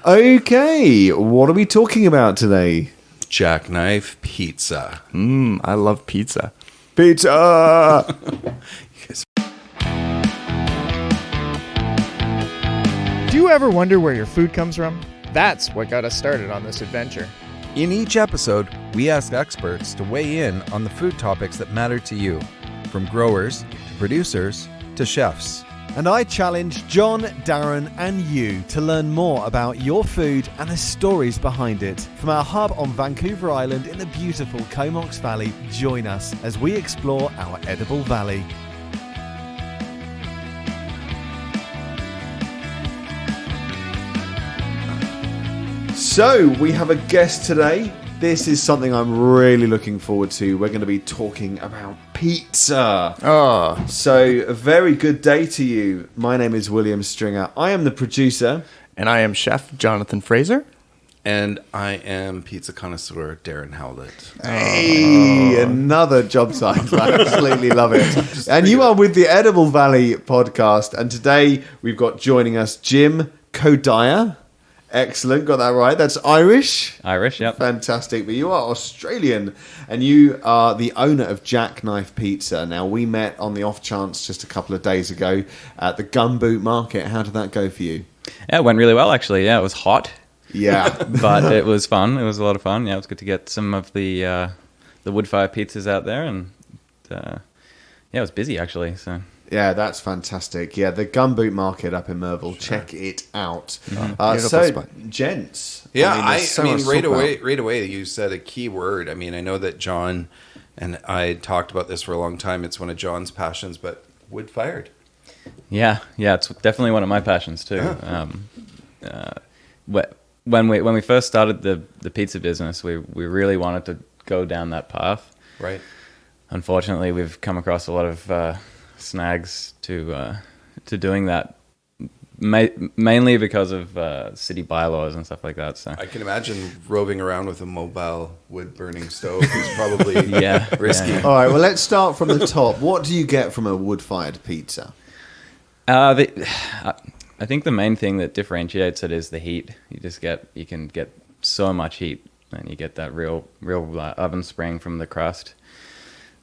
Okay, what are we talking about today? Jackknife Pizza. I love pizza. Pizza! Do you ever wonder where your food comes from? That's what got us started on this adventure. In each episode, we ask experts to weigh in on the food topics that matter to you, from growers to producers to chefs. And I challenge John, Darren, and you to learn more about your food and the stories behind it. From our hub on Vancouver Island in the beautiful Comox Valley, join us as we explore our edible valley. So, we have a guest today. This is something I'm really looking forward to. We're going to be talking about pizza. Oh, So, a very good day to you. My name is William Stringer. I am the producer. and I am Chef Jonathan Fraser. And I am pizza connoisseur Darren Howlett. Hey, another job site. I absolutely love it. And you are with the Edible Valley podcast. And today we've got joining us Jim Kodaya. Excellent, got that right. That's Irish. Irish, yep. Fantastic. But you are Australian, and you are the owner of Jackknife Pizza. Now, we met on the off chance just a couple of days ago at the Gumboot Market. How did that go for you? Yeah, it went really well, actually. Yeah, it was hot, Yeah. but it was fun. It was a lot of fun. Yeah, it was good to get some of the wood fire pizzas out there, and yeah, it was busy, actually. So Yeah, that's fantastic. Yeah, the Gumboot Market up in Merville. Check it out. Beautiful So, spot. gents. Yeah, there's so much to right talk away, about. right away, you said a key word. I mean, I know that John and I talked about this for a long time. It's one of John's passions, but wood fired. yeah, it's definitely one of my passions too. When we first started the pizza business, we really wanted to go down that path. Right. Unfortunately, we've come across a lot of snags to doing that, mainly because of city bylaws and stuff like that. So I can imagine roving around with a mobile wood burning stove is probably yeah, risky. yeah. All right, well, let's start from the top. What do you get from a wood-fired pizza? I think the main thing that differentiates it is the heat. You can get so much heat, and you get that real oven spring from the crust.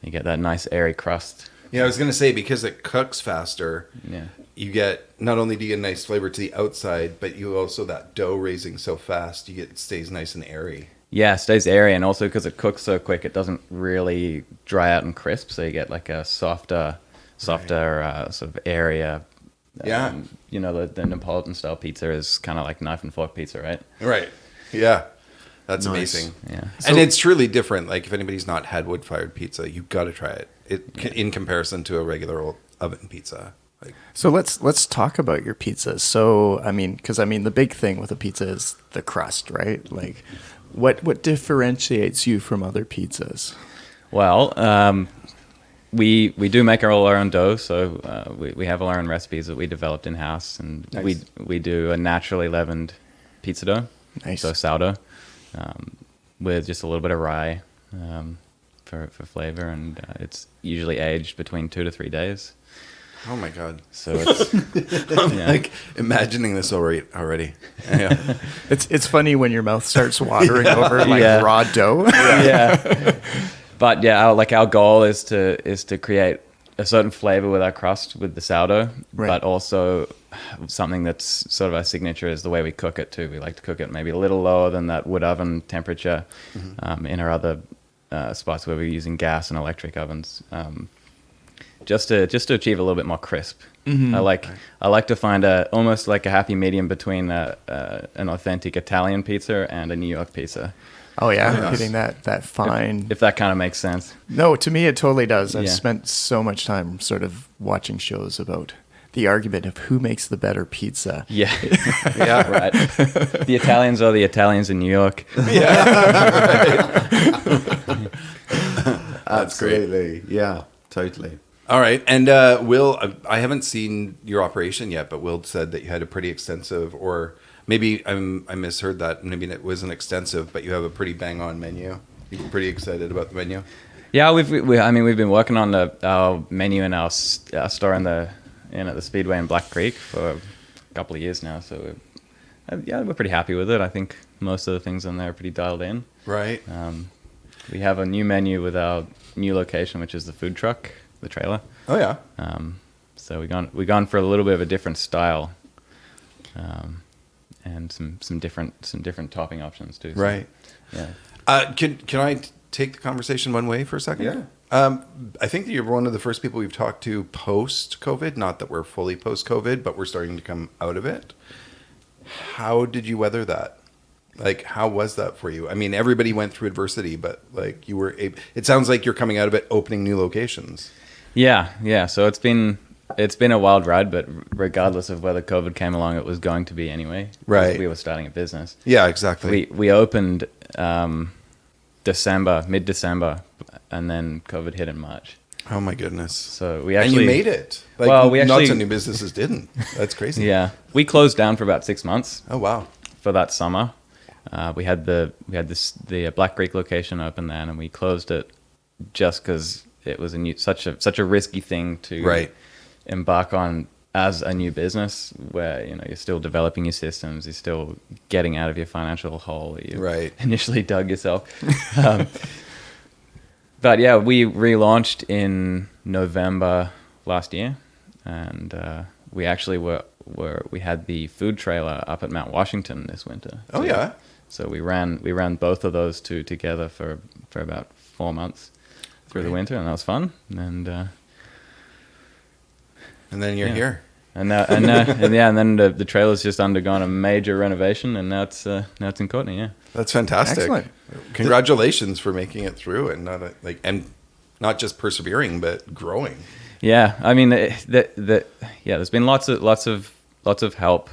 You get that nice airy crust. Yeah, I was going to say, because it cooks faster, Yeah. you get, not only do you get a nice flavor to the outside, but you also, that dough raising so fast, it stays nice and airy. Yeah, it stays airy, and also because it cooks so quick, it doesn't really dry out and crisp, so you get like a softer sort of area. Yeah. The Neapolitan style pizza is kind of like knife and fork pizza, right? Right. Yeah. That's Nice. amazing. Yeah. And it's truly different. Like, if anybody's not had wood-fired pizza, you've got to try it. In comparison to a regular old oven pizza. Like, So let's talk about your pizzas. So because the big thing with a pizza is the crust, right? Like, what differentiates you from other pizzas? Well, we do make all our own dough, so we have all our own recipes that we developed in house, and Nice. we do a naturally leavened pizza dough, Nice. so sourdough, with just a little bit of rye for flavor, and it's usually aged between 2 to 3 days. oh my God. So it's I'm yeah. like imagining this already. Yeah. It's funny when your mouth starts watering over like Yeah. raw dough. yeah. But yeah, our goal is to create a certain flavor with our crust with the sourdough, Right. but also something that's sort of our signature is the way we cook it too. We like to cook it maybe a little lower than that wood oven temperature. In our other spots where we're using gas and electric ovens, just to achieve a little bit more crisp. I like to find almost like a happy medium between an authentic Italian pizza and a New York pizza. Oh yeah, Yes. getting that fine. If that kind of makes sense. No, to me it totally does. I've Yeah. spent so much time sort of watching shows about the argument of who makes the better pizza. Yeah. Yeah. Right. The Italians are the Italians in New York. Absolutely. Yeah, totally. All right. And Will, I haven't seen your operation yet, but Will said that you had a pretty extensive, or maybe I misheard that. Maybe it wasn't extensive, but you have a pretty bang-on menu. You're pretty excited about the menu? Yeah, we've been working on our menu in our store at the Speedway in Black Creek for a couple of years now. So Yeah, we're pretty happy with it. I think most of the things on there are pretty dialed in. Right. We have a new menu with our new location, which is the food truck, the trailer. Oh yeah. So we gone for a little bit of a different style, and some different topping options too. So, Right. Yeah. Can I take the conversation one way for a second? Yeah. I think that you're one of the first people we've talked to post-COVID. Not that we're fully post-COVID, but we're starting to come out of it. How did you weather that? Like, how was that for you? I mean, everybody went through adversity, but like it sounds like you're coming out of it opening new locations. Yeah. So it's been a wild ride, but regardless of whether COVID came along, it was going to be anyway. Right. We were starting a business. Yeah, exactly. We opened mid-December, and then COVID hit in March. Oh my goodness. So we actually... And you made it. Like, well, we actually... Not so many businesses didn't. That's crazy. Yeah. We closed down for about 6 months. Oh, wow. For that summer. We had the Black Creek location open then, and we closed it just because it was such a risky thing to embark on as a new business, where you're still developing your systems, you're still getting out of your financial hole that you initially dug yourself. But yeah, we relaunched in November last year, and we actually we had the food trailer up at Mount Washington this winter. Oh yeah. So we ran both of those two together for about 4 months through the winter, and that was fun. And then you're here. And then the trailer's just undergone a major renovation, and now it's in Courtenay. Yeah, that's fantastic. Excellent. Congratulations for making it through, and not just persevering, but growing. Yeah, I mean, there's been lots of help,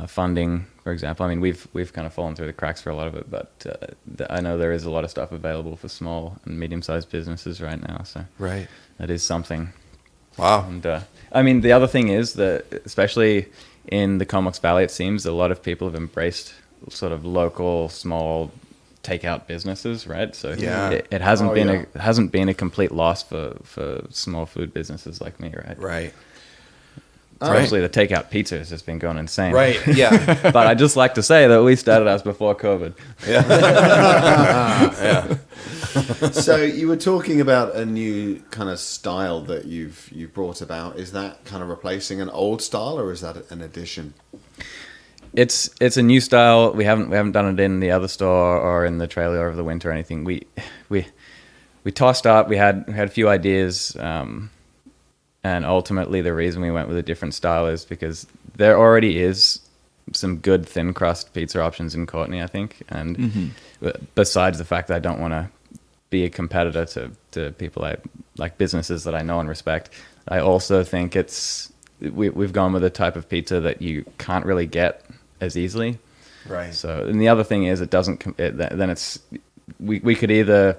funding, for example. I mean, we've kind of fallen through the cracks for a lot of it, but I know there is a lot of stuff available for small and medium-sized businesses right now. So that is something. Wow. And I mean, the other thing is that, especially in the Comox Valley, it seems a lot of people have embraced sort of local, small takeout businesses, right? So it hasn't been a complete loss for small food businesses like me, right? Right. Especially the takeout pizza has just been going insane. Right, yeah. But I just like to say that we started ours before COVID. Yeah. So you were talking about a new kind of style that you've brought about. Is that kind of replacing an old style, or is that an addition? It's a new style. We haven't done it in the other store or in the trailer over the winter or anything. We tossed up. We had a few ideas. And ultimately, the reason we went with a different style is because there already is some good thin crust pizza options in Courtenay, I think. And besides the fact that I don't want to be a competitor to people like businesses that I know and respect, I also think we've gone with a type of pizza that you can't really get as easily. Right. So, and the other thing is, we could either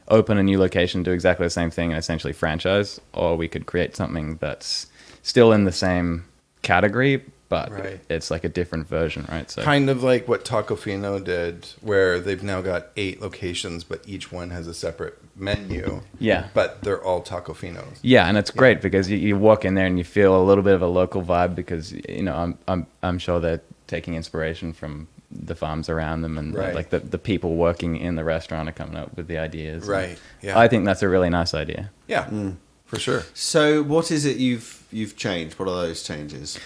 open a new location, do exactly the same thing, and essentially franchise, or we could create something that's still in the same category, but it's like a different version, right? So kind of like what Tacofino did, where they've now got 8 locations, but each one has a separate menu. Yeah, but they're all Tacofinos. Yeah, and it's great because you walk in there and you feel a little bit of a local vibe because I'm sure they're taking inspiration from the farms around them, and like the people working in the restaurant are coming up with the ideas. Right. Yeah. I think that's a really nice idea. Yeah. For sure. So what is it you've changed? What are those changes?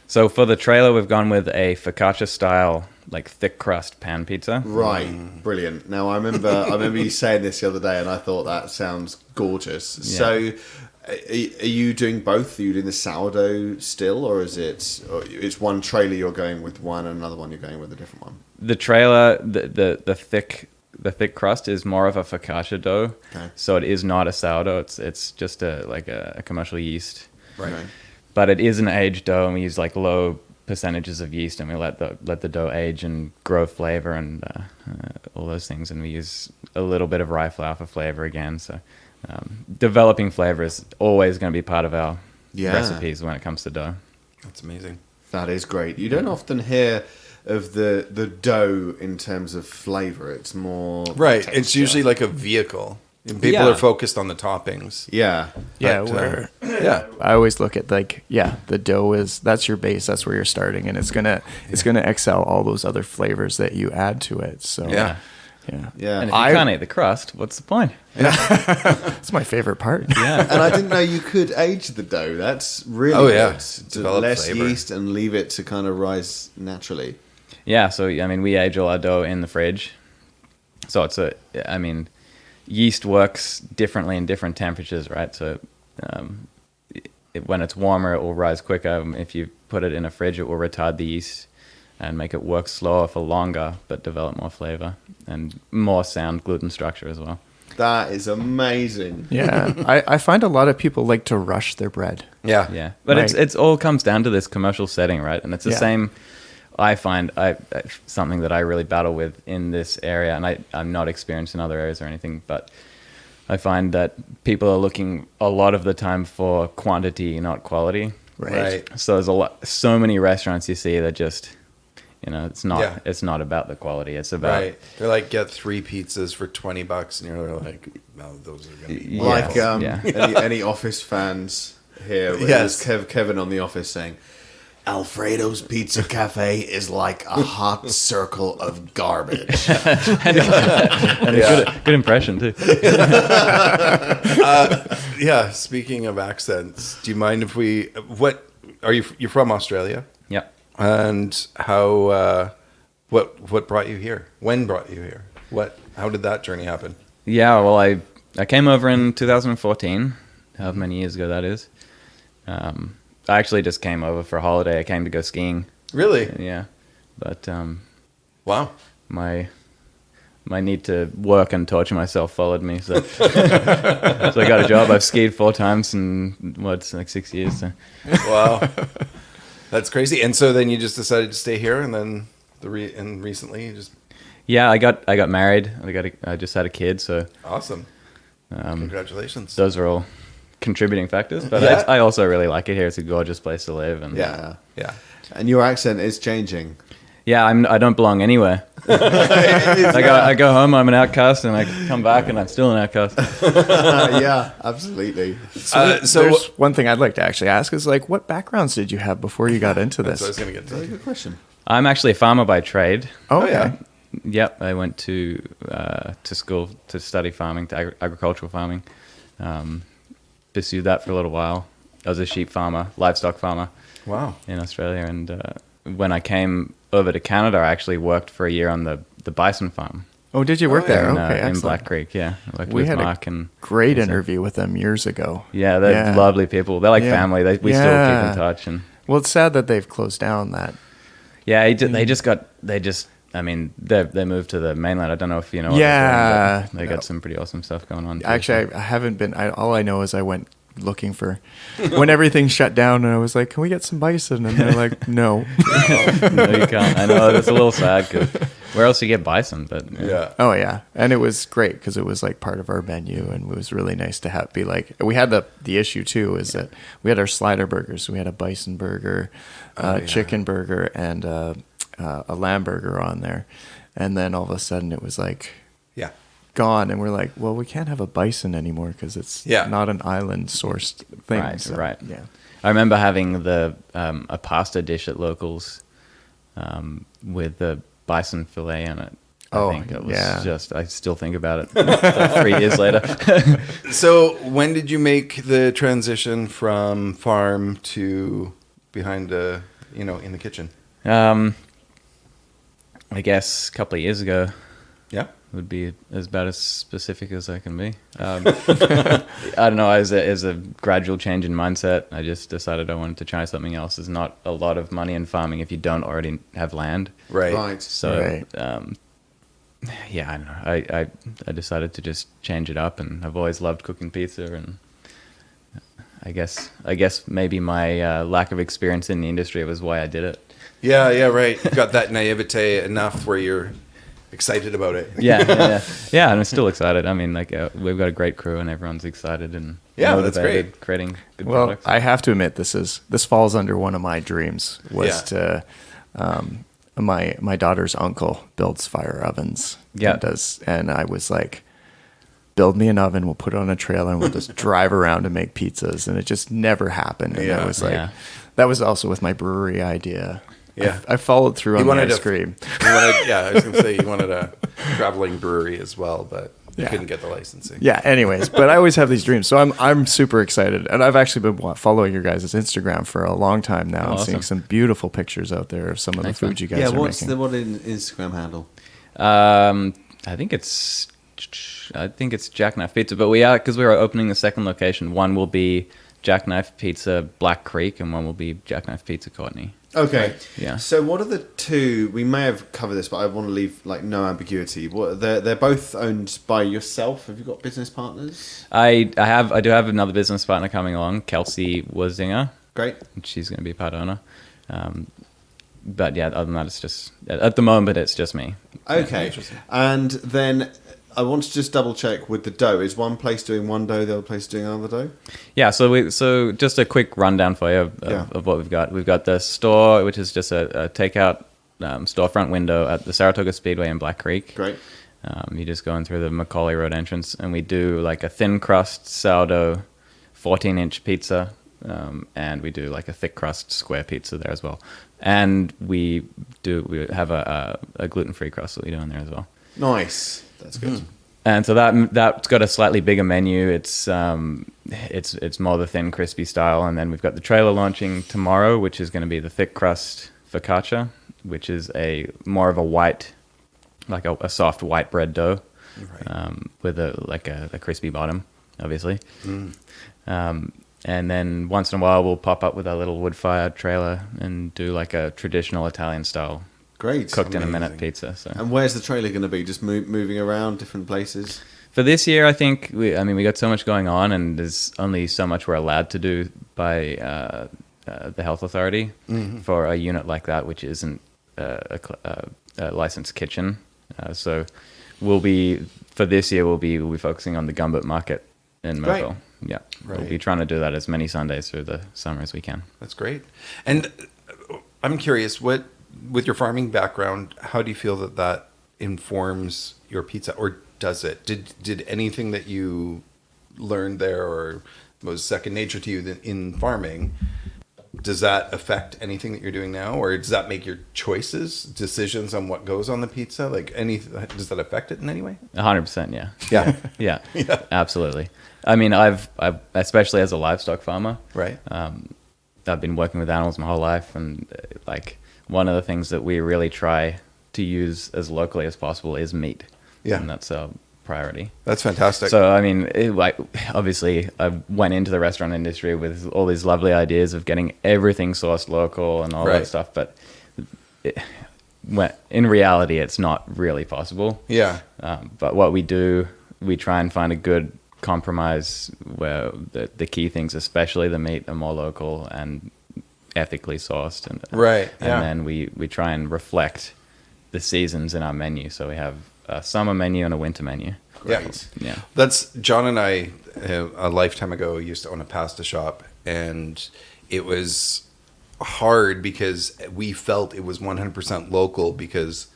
So for the trailer, we've gone with a focaccia style, like thick crust pan pizza. Right. Brilliant. Now I remember you saying this the other day, and I thought that sounds gorgeous. Yeah. So are you doing both? Are you doing the sourdough still, or is it's one trailer you're going with one and another one you're going with a different one? The trailer, the thick crust is more of a focaccia dough. Okay. So it is not a sourdough. It's just a commercial yeast. Right. But it is an aged dough, and we use low percentages of yeast, and we let the dough age and grow flavor and all those things. And we use a little bit of rye flour for flavor again. So developing flavor is always going to be part of our recipes when it comes to dough. That's amazing. That is great. You don't often hear of the dough in terms of flavor. It's more right. texture. It's usually like a vehicle. And people Yeah. are focused on the toppings. Yeah. Yeah, But, where Yeah. I always look at the dough that's your base, that's where you're starting, and it's gonna excel all those other flavors that you add to it. So Yeah. yeah. Yeah. And if you can't eat the crust, what's the point? It's my favorite part. Yeah. And I didn't know you could age the dough. That's really Oh, yeah. good. To Develop less flavor. yeast and leave it to kind of rise naturally. Yeah, so I mean, we age all our dough in the fridge. So yeast works differently in different temperatures, right? So when it's warmer, it will rise quicker. If you put it in a fridge, it will retard the yeast and make it work slower for longer, but develop more flavor and more sound gluten structure as well. That is amazing. Yeah, I find a lot of people like to rush their bread. Yeah. Yeah, but Right. it's all comes down to this commercial setting, right? And it's the Yeah. same. I find something that I really battle with in this area, and I'm not experienced in other areas or anything, but I find that people are looking a lot of the time for quantity, not quality. Right. So there's so many restaurants you see that just, it's not Yeah. it's not about the quality. It's about Right. They're like, get 3 pizzas for $20, and you're like, no, those are going to be Yeah. Like Yeah. any Office fans here. Yes. Yes. Kevin on The Office saying, Alfredo's Pizza Cafe is like a hot circle of garbage. and a good impression too. Yeah. Speaking of accents, do you mind if you're from Australia? Yeah. And how, what brought you here? When brought you here? How did that journey happen? Yeah, well, I came over in 2014, however many years ago that is. I actually just came over for a holiday. I came to go skiing. Really? Yeah, but Wow. my need to work and torture myself followed me. So, so I got a job. I've skied 4 times in it's like 6 years. So. Wow. That's crazy. And so then you just decided to stay here, and then recently you just Yeah, I got married. I just had a kid. So awesome. Congratulations. those are all contributing factors. But Yeah. I also really like it here. It's a gorgeous place to live. And Yeah. Yeah. And your accent is changing. yeah, I don't belong anywhere. I go home, I'm an outcast, and I come back, and I'm still an outcast. Yeah, absolutely. So There's one thing I'd like to actually ask is like, what backgrounds did you have before you got into that's this? what I was going to get to. Good question. I'm actually a farmer by trade. Oh, Oh, yeah. Yep, I went to school to study farming, agricultural farming. Pursued that for a little while. I was a sheep farmer, livestock farmer Wow. in Australia, and when I came over to Canada, I actually worked for a year on the bison farm Oh, did you work there? in, Okay, in excellent. Black Creek. Yeah, I worked We with had Mark a and great interview with them years ago. yeah, they're Yeah. lovely people. They're like Yeah. family. We still keep in touch, and Well, it's sad that they've closed down that. yeah, I mean, they moved to the mainland. I don't know if you know. what they're Yeah. doing, but they got some pretty awesome stuff going on. too. Actually, I haven't been. All I know is I went looking for when everything shut down, and I was like, "Can we get some bison?" And they're like, "No." No, you can't. I know that's a little sad because where else do you get bison? But Yeah. Oh yeah, and it was great because it was like part of our menu, and it was really nice to be like. We had the issue too is that we had our slider burgers. So we had a bison burger, chicken burger, and a lamb burger on there, and then all of a sudden it was like Yeah. gone, and we're like, well, we can't have a bison anymore because it's Yeah. not an island sourced thing. Right, right. Yeah. I remember having a pasta dish at Locals with the bison fillet in it. Oh, I think it was yeah. just. I still think about it like 3 years later. So when did you make the transition from farm to behind in the kitchen? I guess a couple of years ago Yeah. would be about as specific as I can be. I don't know. As a gradual change in mindset, I just decided I wanted to try something else. There's not a lot of money in farming if you don't already have land. Right. Right. So, Right. yeah, I don't know. I decided to just change it up, and I've always loved cooking pizza, and I guess maybe my lack of experience in the industry was why I did it. Yeah. Yeah. Right. You got that naivete enough where you're excited about it. Yeah, and I'm still excited. I mean, we've got a great crew, and everyone's excited and Yeah, that's motivated, great. creating good Well, products. I have to admit, this falls under one of my dreams was to. My daughter's uncle builds fire ovens. Yeah. And I was like, build me an oven, we'll put it on a trailer, and we'll just drive around and make pizzas. And it just never happened. And I was like, that was also with my brewery idea. Yeah. I followed through on the ice cream. I was going to say you wanted a traveling brewery as well, but you Yeah. couldn't get the licensing. Yeah, anyways, but I always have these dreams. So I'm super excited. And I've actually been following your guys' Instagram for a long time now and seeing some beautiful pictures out there of some of the food you guys are what's making. what Instagram handle? I think it's Jackknife Pizza, but because we are opening the second location. One will be Jackknife Pizza Black Creek, and one will be Jackknife Pizza Courtney. Okay. Yeah. So what are the two? We may have covered this, but I want to leave like no ambiguity. What they're both owned by yourself. Have you got business partners? I do have another business partner coming along, Kelsey Wazinger. Great. She's going to be part owner. But yeah, other than that, it's just at the moment it's just me. Okay. And then I want to just double check with the dough. Is one place doing one dough, the other place doing another dough? Yeah, so just a quick rundown for you of what we've got. We've got the store, which is just a takeout storefront window at the Saratoga Speedway in Black Creek. Great. You just go in through the Macaulay Road entrance, and we do like a thin crust sourdough 14-inch pizza, and we do like a thick crust square pizza there as well. And we have a gluten-free crust that we do in there as well. Nice. That's good. And so that's got a slightly bigger menu. It's more the thin, crispy style. And then we've got the trailer launching tomorrow, which is going to be the thick crust focaccia, which is more of a white, like a soft white bread dough, with a crispy bottom, obviously. And then once in a while we'll pop up with our little wood-fired trailer and do like a traditional Italian style. Great. Cooked in a minute pizza. So. And where's the trailer going to be? Just moving around different places? For this year, I think we got so much going on, and there's only so much we're allowed to do by the health authority for a unit like that, which isn't a licensed kitchen. So we'll be focusing on the Gumbert Market in Mobile. Yeah, right. We'll be trying to do that as many Sundays through the summer as we can. That's great. And I'm curious, with your farming background, how do you feel that informs your pizza, or does it? Did anything that you learned there or was second nature to you in farming, does that affect anything that you're doing now, or does that make your decisions on what goes on the pizza? Does that affect it in any way? 100%, yeah. Yeah. Yeah, absolutely. I mean, I've especially as a livestock farmer, right? I've been working with animals my whole life, and one of the things that we really try to use as locally as possible is meat. Yeah. And that's our priority. That's fantastic. So, I mean, obviously, I went into the restaurant industry with all these lovely ideas of getting everything sourced local and all that stuff, but in reality, it's not really possible. Yeah. But what we do, we try and find a good compromise where the key things, especially the meat, are more local and ethically sourced, and then we try and reflect the seasons in our menu. So we have a summer menu and a winter menu. Great. Yeah. That's John and I a lifetime ago used to own a pasta shop, and it was hard because we felt it was 100% local because,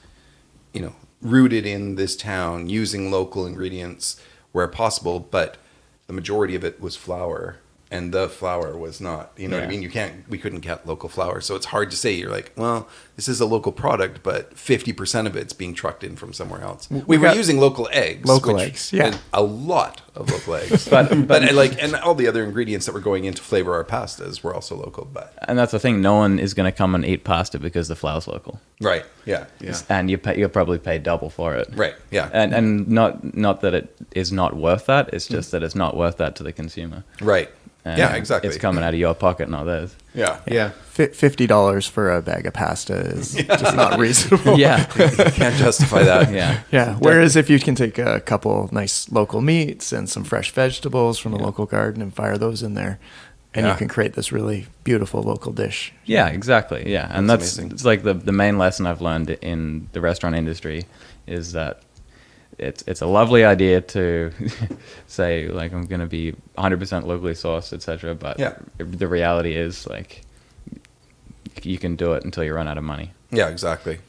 rooted in this town, using local ingredients where possible, but the majority of it was flour, and the flour was not, what I mean? We couldn't get local flour. So it's hard to say. You're like, well, this is a local product, but 50% of it's being trucked in from somewhere else. We were using local eggs. Yeah. A lot of local eggs. but and all the other ingredients that were going in to flavor our pastas were also local. And that's the thing. No one is going to come and eat pasta because the flour's local. Right. Yeah. Yeah. And you'll probably pay double for it. Right. Yeah. And not that it is not worth that. It's just that it's not worth that to the consumer. Right. And yeah, exactly. It's coming out of your pocket, not theirs. Yeah. Yeah. $50 for a bag of pasta is just not reasonable. Yeah. You can't justify that. Yeah. Yeah. Whereas if you can take a couple nice local meats and some fresh vegetables from the local garden and fire those in there, and you can create this really beautiful local dish. Yeah, exactly. Yeah. And that's amazing. It's like the main lesson I've learned in the restaurant industry is that it's a lovely idea to say, like, I'm going to be 100% locally sourced, etc. But the reality is, like, you can do it until you run out of money. Yeah, exactly.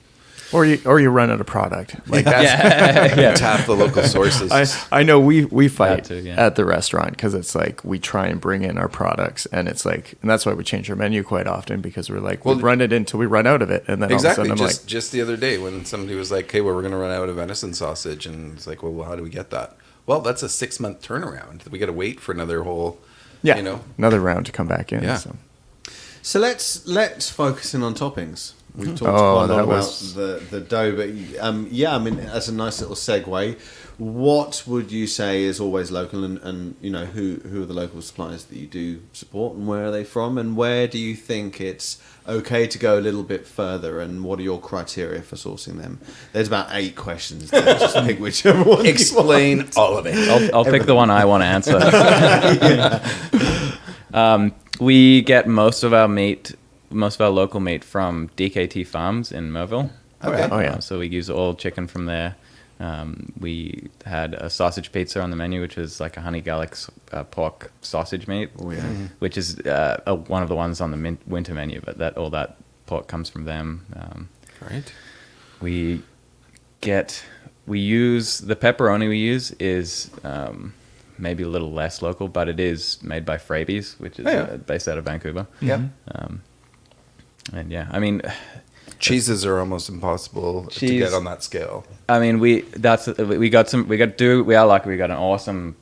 Or you run out of product. Like that's, Tap the local sources. I know we fight too, yeah. at the restaurant because it's like we try and bring in our products, and it's like, and that's why we change our menu quite often, because we're like, we'll run it until we run out of it, and then Exactly. all of a sudden Just the other day when somebody was like, "Okay, well, we're going to run out of venison sausage," and it's like, "Well, how do we get that?" Well, that's a 6-month turnaround. We got to wait for another whole, another round to come back in. Yeah. So let's focus in on toppings. We've talked quite a lot about the dough, but I mean, that's a nice little segue. What would you say is always local, and who are the local suppliers that you do support, and where are they from, and where do you think it's okay to go a little bit further, and what are your criteria for sourcing them? There's about 8 questions there. Just pick whichever one. Explain all of it. I'll pick the one I want to answer. We get most of our local meat from DKT Farms in Merville. Okay. Oh yeah. So we use all chicken from there. We had a sausage pizza on the menu, which is like a honey garlic pork sausage meat. Oh yeah. Which is one of the ones on the winter menu, but all that pork comes from them. Right. We use the pepperoni we use is maybe a little less local, but it is made by Frabies, which is based out of Vancouver. Yeah. And yeah, I mean, cheeses are almost impossible to get on that scale. I mean, we are lucky. We got an awesome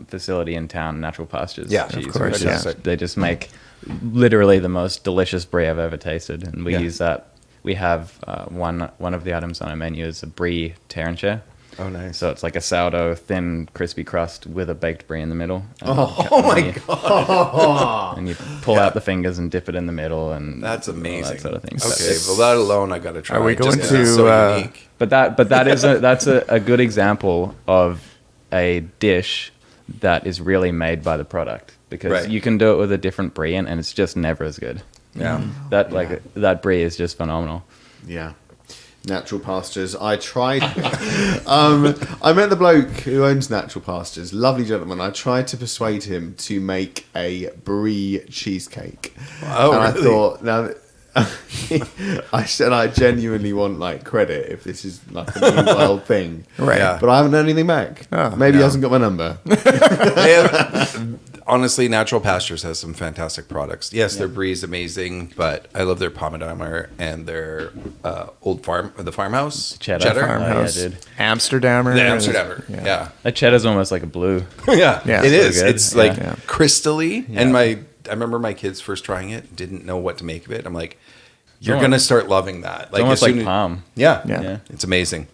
facility in town, Natural Pastures. Yeah, cheese, of course. which is- they just make literally the most delicious brie I've ever tasted, and we use that. We have one of the items on our menu is a brie Terrancher. Oh, nice. So it's like a sourdough, thin, crispy crust with a baked brie in the middle. Oh my god! And you pull out the fingers and dip it in the middle, and That's amazing. all that sort of thing. Okay, well, that alone I got to try. Are we going just 'cause it's so unique. But that is that's a good example of a dish that is really made by the product, because you can do it with a different brie and it's just never as good. Yeah. That brie is just phenomenal. Yeah. Natural Pastures. I tried. I met the bloke who owns Natural Pastures. Lovely gentleman. I tried to persuade him to make a brie cheesecake. Oh, and really? I thought, now, I said I genuinely want credit if this is like a new wild thing. Right. Yeah. But I haven't heard anything back. Maybe he hasn't got my number. Honestly, Natural Pastures has some fantastic products. Yes, their brie is amazing, but I love their Pomodammer and their the farmhouse Cheddar. Farmhouse. Oh, yeah, dude. Amsterdamer. The Amsterdamer. Yeah. That cheddar's almost like a blue. Yeah, Yeah, it it's is. really good. It's like Yeah. crystally. And I remember my kids first trying it, didn't know what to make of it. I'm like, you're almost- gonna start loving that. It's almost as soon like as- palm. Yeah, Yeah. it's amazing.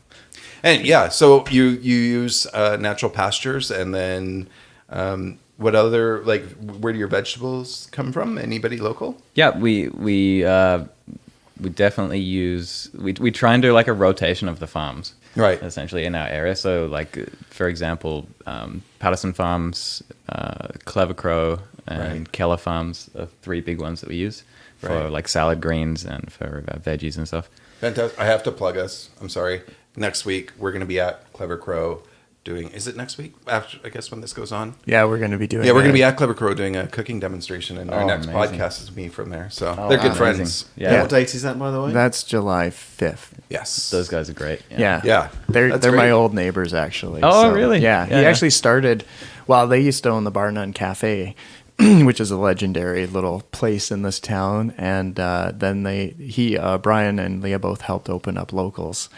And so you use Natural Pastures, and then what other, where do your vegetables come from? Anybody local? Yeah, we definitely use we try and do like a rotation of the farms, Right. essentially in our area. So like for example, Patterson Farms, Clever Crow, and Keller Farms are 3 big ones that we use for like salad greens and for veggies and stuff. Fantastic. I have to plug us. I'm sorry. Next week we're going to be at Clever Crow doing. Is it next week? After, I guess, when this goes on. Yeah, we're going to be doing. Yeah, we're going to that. be at Clever Crow doing a cooking demonstration, and our next amazing. podcast is me from there. So they're good amazing. friends. Yeah. What date is that, by the way? That's July 5th. Yes. Those guys are great. Yeah. Yeah. They're That's my great. old neighbors, actually. Oh, really? Yeah. Yeah, He yeah. actually started, well, they used to own the Bar None Cafe, which is a legendary little place in this town. And then Brian and Leah both helped open up Locals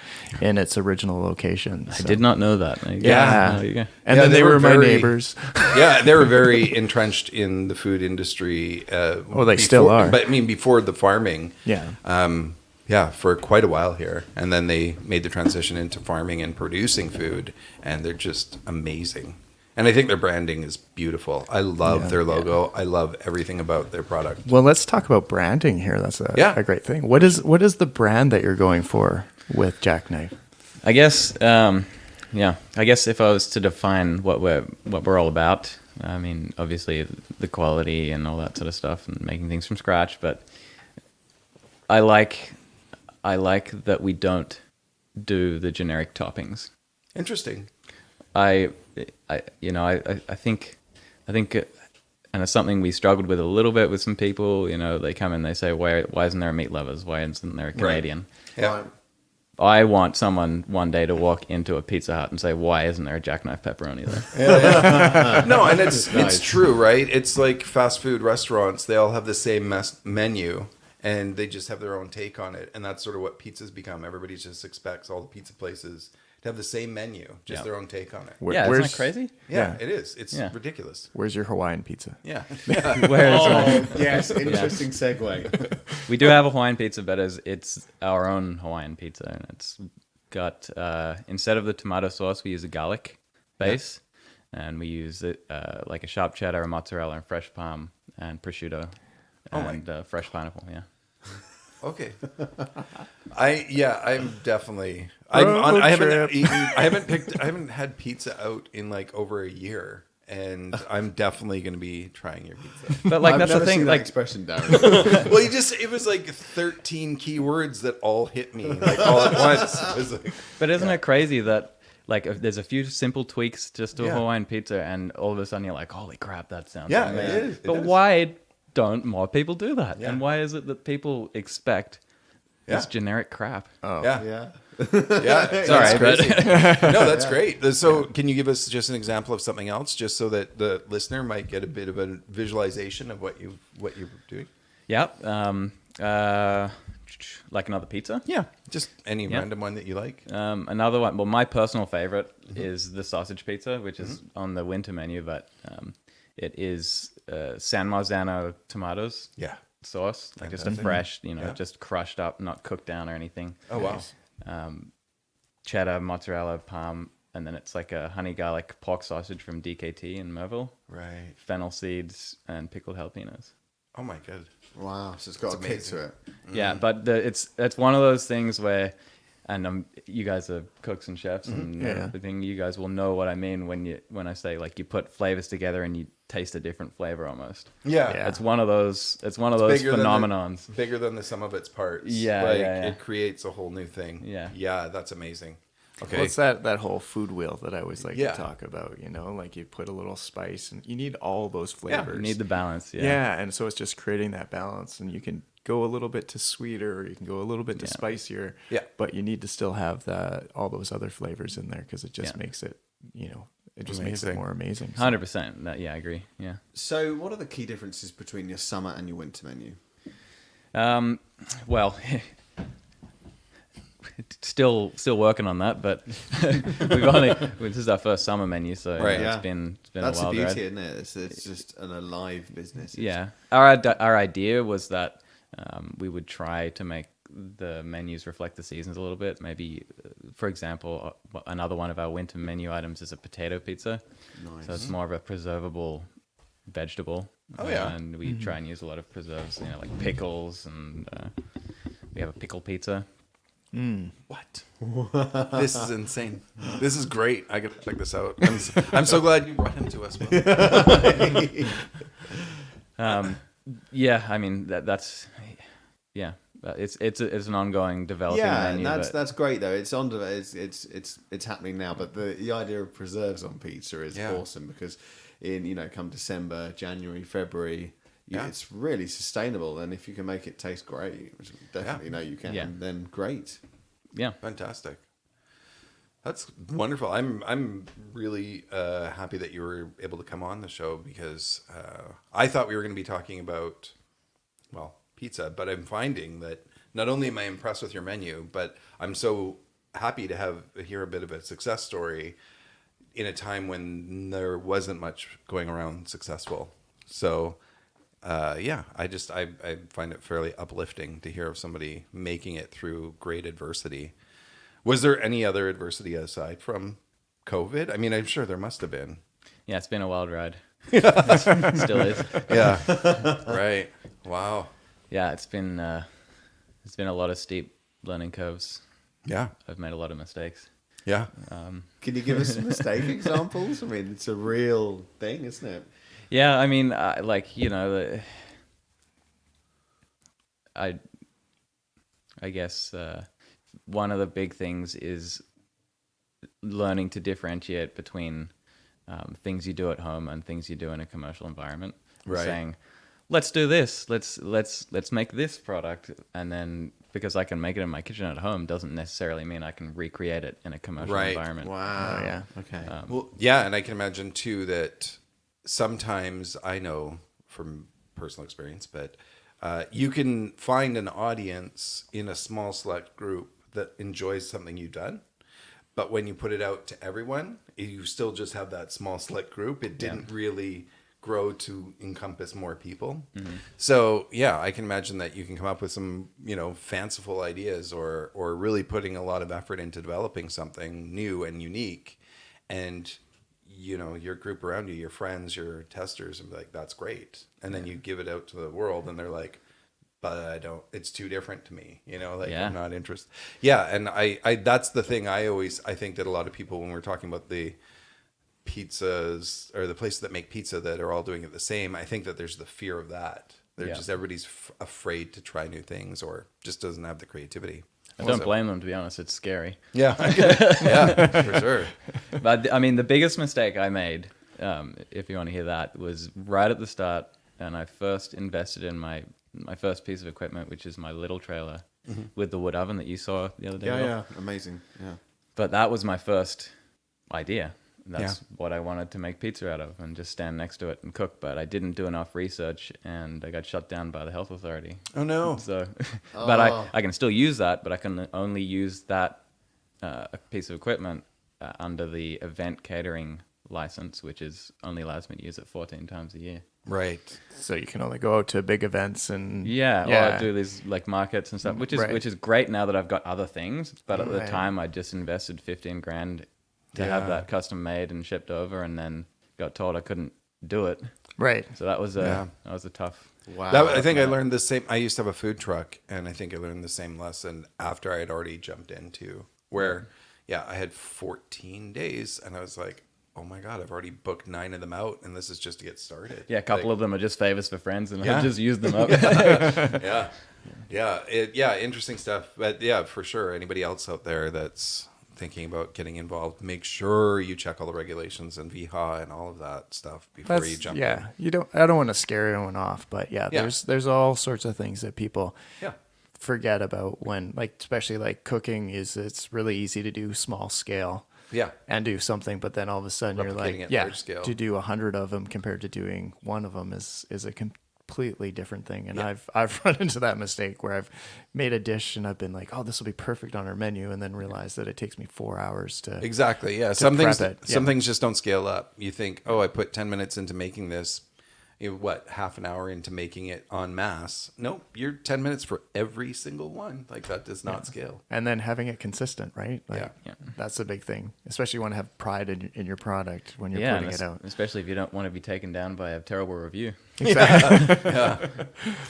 in its original location. I did not know that. Yeah. There you go. And Yeah, then they they were were my very- neighbors. Yeah, they were very entrenched in the food industry. They still are. But I mean, before the farming. Yeah. For quite a while here. And then they made the transition into farming and producing food, and they're just amazing. And I think their branding is beautiful. I love their logo. I love everything about their product. Well, let's talk about branding here. That's a great thing. What is the brand that you're going for with Jackknife? I guess, I guess if I was to define what we're all about, I mean, obviously the quality and all that sort of stuff, and making things from scratch. But I like that we don't do the generic toppings. Interesting. I think, and it's something we struggled with a little bit with some people. You know, they come in, they say, why isn't there a meat lovers? Why isn't there a Canadian? Yeah. I want someone one day to walk into a Pizza Hut and say, "Why isn't there a Jackknife pepperoni there?" No, and it's true, right? It's like fast food restaurants; they all have the same menu, and they just have their own take on it, and that's sort of what pizza's become. Everybody just expects all the pizza places to have the same menu, just their own take on it. Yeah, isn't that crazy? Yeah, it is. It's ridiculous. Where's your Hawaiian pizza? Yeah. Yes, interesting segue. We do have a Hawaiian pizza, but it's our own Hawaiian pizza, and it's got instead of the tomato sauce, we use a garlic base, and we use it like a sharp cheddar, a mozzarella, and fresh parm, and prosciutto, and fresh pineapple. Yeah. Okay. I'm definitely. I haven't had pizza out in like over a year, and I'm definitely going to be trying your pizza. But like I've that's never the thing. seen that Like expression, Darren. Well, it was like 13 keywords that all hit me like all at once. It was like, But isn't it crazy that like if there's a few simple tweaks just to a Yeah. Hawaiian pizza, and all of a sudden you're like, holy crap, that sounds Yeah, amazing. it is. It But is. why don't more people do that? Yeah. And why is it that people expect this generic crap? yeah. Yeah. Yeah, Sorry, crazy. No, that's great. So, can you give us just an example of something else, just so that the listener might get a bit of a visualization of what you're doing? Yeah. Like another pizza? Yeah, just any random one that you like. Another one. Well, my personal favorite is the sausage pizza, which is on the winter menu, but it is San Marzano tomatoes. Yeah. Sauce, like just a fresh, just crushed up, not cooked down or anything. Oh wow. Cheddar, mozzarella, parm, and then it's like a honey garlic pork sausage from DKT in Merville. Right. Fennel seeds and pickled jalapenos. Oh my god. Wow, so it's got a kick amazing. to it. Yeah, but it's one of those things where, and you guys are cooks and chefs and everything. You guys will know what I mean when I say like you put flavors together and you taste a different flavor almost. Yeah. It's one of those. It's one of those phenomenons. Bigger than the sum of its parts. Yeah, like, yeah. It creates a whole new thing. Yeah. Yeah, that's amazing. Okay. Well, it's that whole food wheel that I always like Yeah. to talk about, like you put a little spice and you need all those flavors. You need the balance. Yeah, and so it's just creating that balance, and you can go a little bit to sweeter or you can go a little bit to spicier. Yeah. But you need to still have all those other flavors in there because it just makes it, it just makes it Amazing. more amazing. 100%. Yeah, I agree. Yeah. So, what are the key differences between your summer and your winter menu? Well, still working on that, but this is our first summer menu, so Right. it's been That's a the wild beauty, ride. isn't it? It's just an alive business. Yeah, our idea was that we would try to make the menus reflect the seasons a little bit. Maybe, for example, another one of our winter menu items is a potato pizza. Nice. So it's more of a preservable vegetable. Oh, yeah. And we try and use a lot of preserves, like pickles, and we have a pickle pizza. What? This is insane. This is great. I gotta check this out. I'm so glad you brought him to us, Will. Yeah, I mean that's it's an ongoing developing menu. and but that's great though. It's on. It's happening now. But the idea of preserves on pizza is awesome because in come December, January, February. It's really sustainable, and if you can make it taste great, which we definitely know you can, then great. yeah. Fantastic. That's wonderful. I'm really happy that you were able to come on the show because I thought we were going to be talking about pizza, but I'm finding that not only am I impressed with your menu, but I'm so happy to hear a bit of a success story in a time when there wasn't much going around successful. So. I find it fairly uplifting to hear of somebody making it through great adversity. Was there any other adversity aside from COVID? I mean, I'm sure there must have been. Yeah, it's been a wild ride. Still is. Yeah. Right. Wow. Yeah, it's been a lot of steep learning curves. Yeah. I've made a lot of mistakes. Yeah. Can you give us some mistake examples? I mean, it's a real thing, isn't it? Yeah, I mean, I guess one of the big things is learning to differentiate between things you do at home and things you do in a commercial environment. Right. Saying, let's do this. Let's make this product, and then because I can make it in my kitchen at home doesn't necessarily mean I can recreate it in a commercial Right. environment. Wow. Oh, yeah. Okay. Well, yeah, and I can imagine too that sometimes I know from personal experience, but you can find an audience in a small select group that enjoys something you've done. But when you put it out to everyone, you still just have that small select group. It didn't really grow to encompass more people. So yeah, I can imagine that you can come up with some, fanciful ideas or really putting a lot of effort into developing something new and unique. And, your group around you, your friends, your testers, and be like, that's great. And then you give it out to the world and they're like, but it's too different to me, I'm not interested. Yeah. And I that's the thing I think that a lot of people, when we're talking about the pizzas or the places that make pizza that are all doing it the same, I think that there's the fear of that. They're just, everybody's afraid to try new things or just doesn't have the creativity. I don't blame them, to be honest. It's scary. Yeah. Yeah, for sure. But I mean, the biggest mistake I made, if you want to hear that, was right at the start. And I first invested in my first piece of equipment, which is my little trailer with the wood oven that you saw the other day. Yeah. Amazing. Yeah. But that was my first idea. That's what I wanted to make pizza out of and just stand next to it and cook. But I didn't do enough research and I got shut down by the health authority. Oh, no. So, but I can still use that, but I can only use that piece of equipment under the event catering license, which only allows me to use it 14 times a year. Right. So you can only go out to big events and or do these like markets and stuff, which is great now that I've got other things. But at the time, I just invested 15 grand to have that custom made and shipped over, and then got told I couldn't do it. Right. So that was a tough. Wow. I think I learned the same. I used to have a food truck, and I think I learned the same lesson after I had already jumped into where, I had 14 days, and I was like, oh my God, I've already booked 9 of them out, and this is just to get started. Yeah, a couple of them are just favors for friends, and I just used them up. Interesting stuff. But for sure, anybody else out there that's thinking about getting involved, make sure you check all the regulations and VHA and all of that stuff before you jump in. I don't want to scare anyone off, but there's all sorts of things that people forget about when, like, especially like cooking it's really easy to do small scale. And do something, but then all of a sudden you're like, large scale. to do 100 of them compared to doing one of them is a completely different thing. And I've run into that mistake where I've made a dish and I've been like, oh, this will be perfect on our menu, and then realized that it takes me 4 hours to exactly. Yeah, to some prep things it. some things just don't scale up. You think, oh, I put 10 minutes into making this. Half an hour into making it en masse? Nope, you're 10 minutes for every single one. Like, that does not scale. And then having it consistent, right? Like, that's the big thing. Especially you want to have pride in your product when you're putting it out. Especially if you don't want to be taken down by a terrible review. Exactly.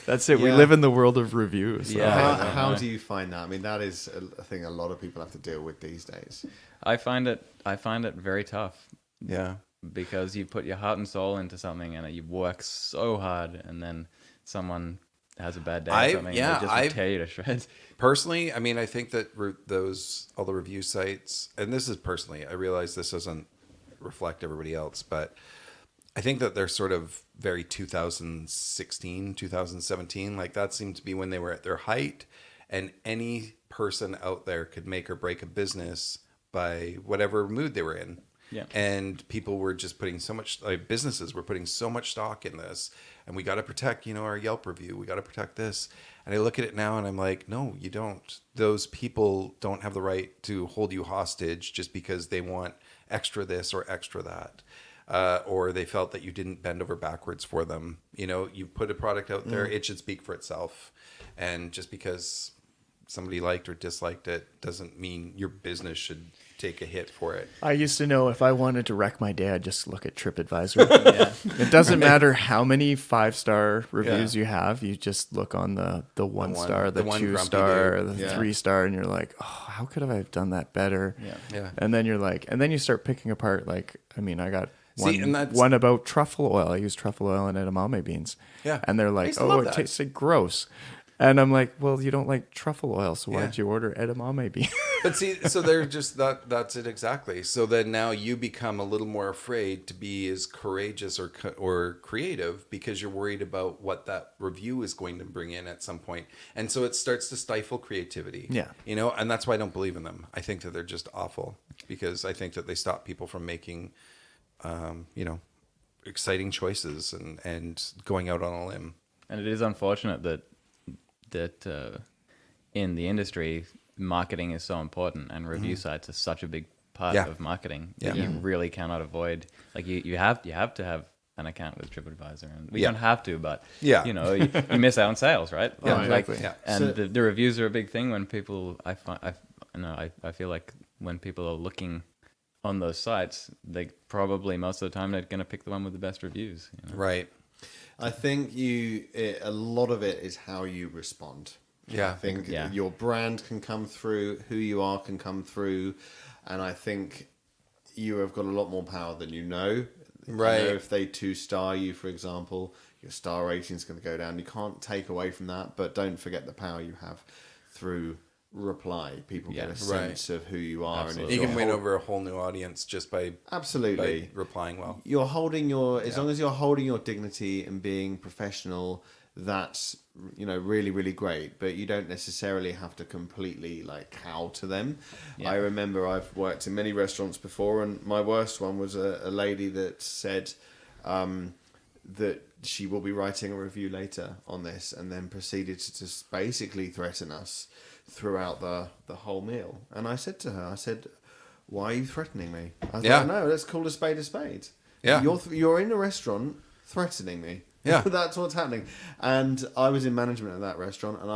That's it. We live in the world of reviews. So. How do you find that? I mean, that is a thing a lot of people have to deal with these days. I find it very tough. Yeah. Because you put your heart and soul into something and you work so hard, and then someone has a bad day or something, and they just tear you to shreds. Personally, I mean, I think that all the review sites, and this is personally, I realize this doesn't reflect everybody else, but I think that they're sort of very 2016, 2017. Like, that seemed to be when they were at their height, and any person out there could make or break a business by whatever mood they were in. Yeah. And people were just putting so much, businesses were putting so much stock in this, and we got to protect, our Yelp review. We got to protect this. And I look at it now and I'm like, no, you don't. Those people don't have the right to hold you hostage just because they want extra this or extra that. Or they felt that you didn't bend over backwards for them. You put a product out there, it should speak for itself. And just because somebody liked or disliked it doesn't mean your business should take a hit for it. I used to know if I wanted to wreck my day, I'd just look at TripAdvisor. It doesn't matter how many 5-star reviews you have. You just look on the 1-star, the 2-star, the 3-star, and you're like, oh, how could I have done that better? And then you're like, and then you start picking apart. Like, I mean, I got one about truffle oil. I use truffle oil in edamame beans. Yeah. And they're like, oh, it tasted gross. And I'm like, well, you don't like truffle oil, so Yeah. why'd you order edamame bean? But see, so they're just that's it exactly. So then now you become a little more afraid to be as courageous or creative because you're worried about what that review is going to bring in at some point. And so it starts to stifle creativity. Yeah. You know, and that's why I don't believe in them. I think that they're just awful because I think that they stop people from making, you know, exciting choices and going out on a limb. And it is unfortunate that in the industry, marketing is so important, and review sites are such a big part Yeah. of marketing Yeah. that you really cannot avoid. Like you have to have an account with TripAdvisor, and we Yeah. don't have to, but Yeah. you know, you miss out on sales, right? Yeah, Like, exactly. Yeah. and So- the reviews are a big thing when people. I feel like when people are looking on those sites, they probably most of the time they're going to pick the one with the best reviews. You know? Right. I think a lot of it is how you respond. Yeah. I think Yeah. your brand can come through, who you are can come through, and I think you have got a lot more power than you know. Right. You know, if they 2-star you, for example, your star rating is going to go down. You can't take away from that, but don't forget the power you have through reply. People get a Yeah. sense of who you are, Absolutely. You and can if win you're over a whole new audience just by absolutely replying well. you're holding as long as you're holding your dignity and being professional, that's really, really great. But you don't necessarily have to completely like cow to them. Yeah. I remember I've worked in many restaurants before, and my worst one was a lady that said that she will be writing a review later on this, and then proceeded to just basically threaten us throughout the whole meal. And I said to her, why are you threatening me? I was Yeah. like, no, let's call a spade a spade. Yeah. You're in a restaurant threatening me. Yeah. That's what's happening. And I was in management of that restaurant, and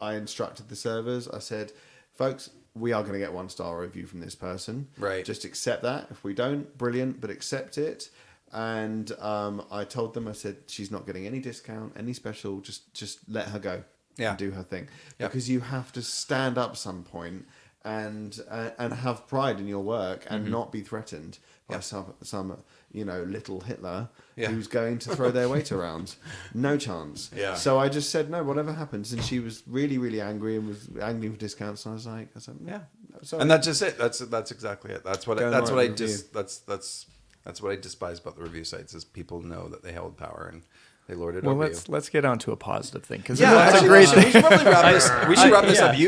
I instructed the servers. I said, folks, we are going to get 1-star review from this person. Right. Just accept that. If we don't, brilliant, but accept it. And I told them, I said, she's not getting any discount, any special. Just let her go. Yeah. And do her thing. Yeah. Because you have to stand up some point and have pride in your work and not be threatened by some little Hitler Yeah. who's going to throw their weight around. No chance. Yeah. So I just said no, whatever happens. And she was really, really angry and was angry for discounts. And I was like, Yeah. sorry. And that's just it. That's exactly it. That's what Go and that's write what a I review. just that's what I despise about the review sites is people know that they hold power and they lord it Well, over let's get on to a positive thing, because Yeah, that's actually, a great we thing. should probably wrap this. We should wrap this yeah. up.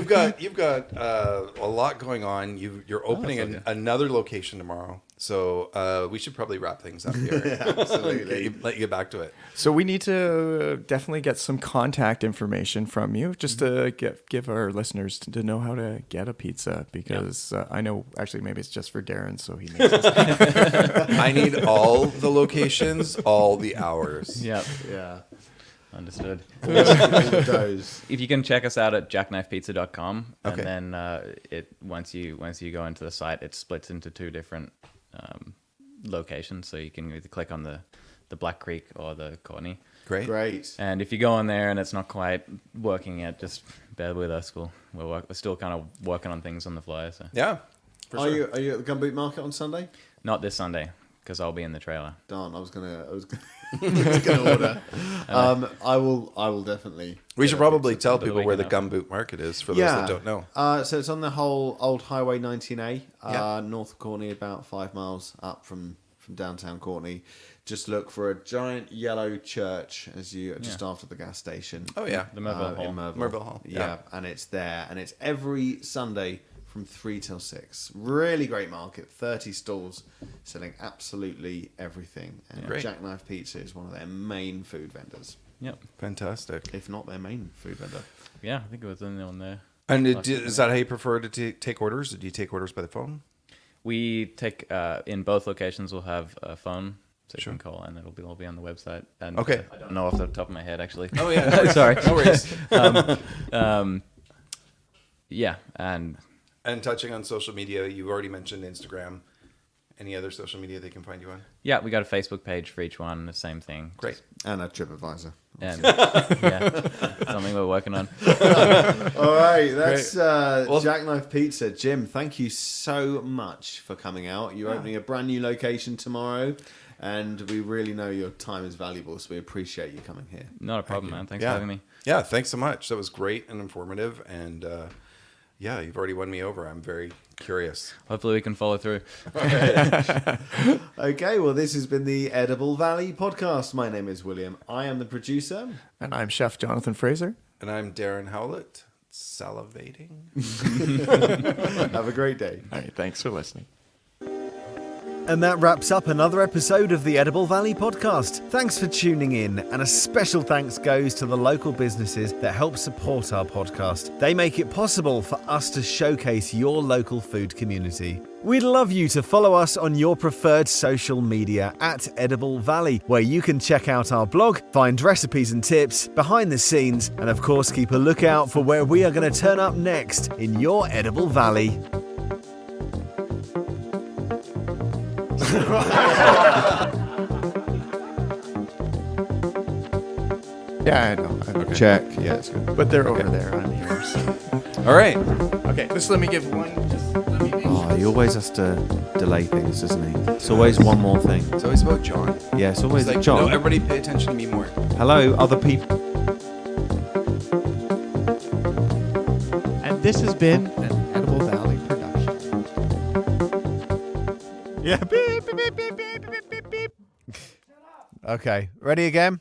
You've got a lot going on. You're opening another location tomorrow, so we should probably wrap things up here. Absolutely. Let you get back to it. So we need to definitely get some contact information from you, just to give our listeners to know how to get a pizza, because I know actually maybe it's just for Darren, so he makes it. I need all the locations, all the hours. Yep. Yeah. Understood. All those. If you can check us out at jackknifepizza.com, Okay. and then once you go into the site, it splits into 2 different locations. So you can either click on the Black Creek or the Courtney. Great. And if you go on there and it's not quite working yet, just bear with us. We're still kind of working on things on the fly. So Yeah. For Are sure. you at the Gumboot Market on Sunday? not this Sunday, because I'll be in the trailer. Darn, I was gonna order. I will definitely. We should probably tell the people where the weekend Gumboot Market is for those that don't know. So it's on the whole old Highway 19A, Yeah. north of Courtney, about 5 miles up from downtown Courtney. Just look for a giant yellow church as you just after the gas station. Oh yeah. The Merville Hall. In Merville. Merville Hall, Yeah. yeah. And it's there, and it's every Sunday from 3 till 6. Really great market, 30 stalls selling absolutely everything. And Great. Jackknife Pizza is one of their main food vendors, Yep. Fantastic. if not their main food vendor. Yeah, I think it was on there. And is that how you prefer to take orders? Do you take orders by the phone? We take in both locations. We'll have a phone, so Sure. you can call, and it'll all be on the website. And Okay. I don't know off the top of my head actually. Oh yeah. No worries. Sorry. No worries. Yeah, and And touching on social media, you already mentioned Instagram. Any other social media they can find you on? yeah, we got a Facebook page for each one. The same thing. Great. And a TripAdvisor. And yeah, something we're working on. All right, that's Jackknife Pizza. Jim, thank you so much for coming out. You're opening a brand new location tomorrow. and we really know your time is valuable, so we appreciate you coming here. Not a problem, man. Thanks Yeah. for having me. Yeah, thanks so much. That was great and informative. And yeah, you've already won me over. I'm very curious. Hopefully we can follow through. Okay, well, this has been the Edible Valley podcast. My name is William. I am the producer. And I'm Chef Jonathan Fraser. And I'm Darren Howlett, salivating. Have a great day. All right, thanks for listening. And that wraps up another episode of the Edible Valley podcast. Thanks for tuning in, and a special thanks goes to the local businesses that help support our podcast. They make it possible for us to showcase your local food community. We'd love you to follow us on your preferred social media at Edible Valley, where you can check out our blog, find recipes and tips, behind the scenes, and of course keep a lookout for where we are going to turn up next in your Edible Valley. Yeah, I know. Okay. Check. Yeah, it's good. But they're over there. I'm here. So. All right. Okay, just let me give one. Just let me. Oh, he always has to delay things, doesn't he? It's always one more thing. It's always about John. Yeah, it's always It's like, John. no, everybody pay attention to me more. Hello, other people. And this has been an Edible Valley production. Yeah. Beep, beep, beep, beep, beep, beep, beep, beep. Okay, ready again?